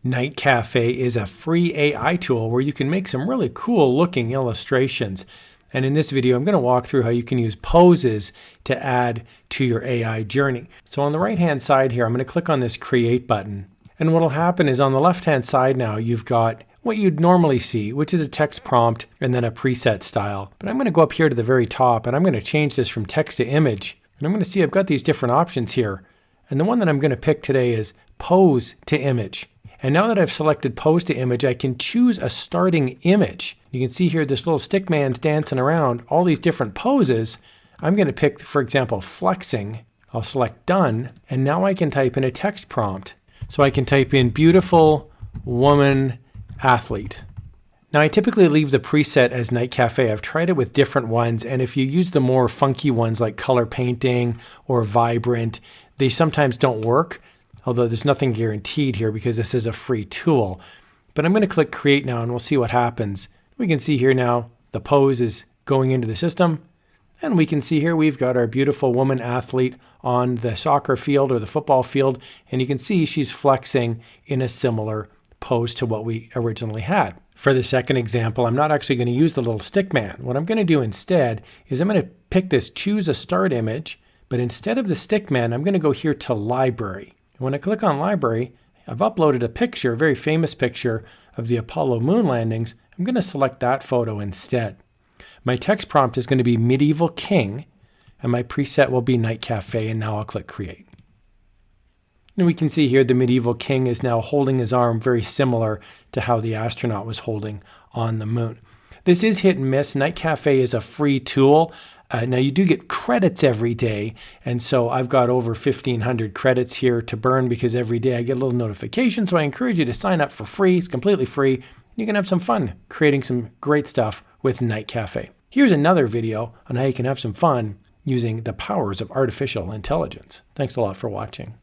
Nightcafe is a free AI tool where you can make some really cool looking illustrations. And in this video, I'm going to walk through how you can use poses to add to your AI journey. So on the right hand side here, I'm going to click on this create button. And what will happen is on the left hand side now, you've got what you'd normally see, which is a text prompt and then a preset style. But I'm going to go up here to the very top and I'm going to change this from text to image. And I'm going to see I've got these different options here. And the one that I'm going to pick today is pose to image. And now that I've selected pose to image, I can choose a starting image. You can see here this little stick man's dancing around, all these different poses. I'm going to pick, for example, flexing. I'll select done, and now I can type in a text prompt. So I can type in beautiful woman athlete. Now I typically leave the preset as Nightcafe. I've tried it with different ones, and if you use the more funky ones like color painting or vibrant, they sometimes don't work. Although there's nothing guaranteed here because this is a free tool. But I'm going to click create now and we'll see what happens. We can see here now the pose is going into the system. And we can see here we've got our beautiful woman athlete on the soccer field or the football field. And you can see she's flexing in a similar pose to what we originally had. For the second example, I'm not actually going to use the little stick man. What I'm going to do instead is I'm going to pick this choose a start image. But instead of the stick man, I'm going to go here to library. When I click on library, I've uploaded a picture, a very famous picture of the Apollo moon landings. I'm going to select that photo instead. My text prompt is going to be medieval king, and my preset will be Nightcafe, and now I'll click create. And we can see here the medieval king is now holding his arm very similar to how the astronaut was holding on the moon. This is hit and miss. Nightcafe is a free tool. Now you do get credits every day, and so I've got over 1,500 credits here to burn because every day I get a little notification, so I encourage you to sign up for free. It's completely free. You can have some fun creating some great stuff with Nightcafe. Here's another video on how you can have some fun using the powers of artificial intelligence. Thanks a lot for watching.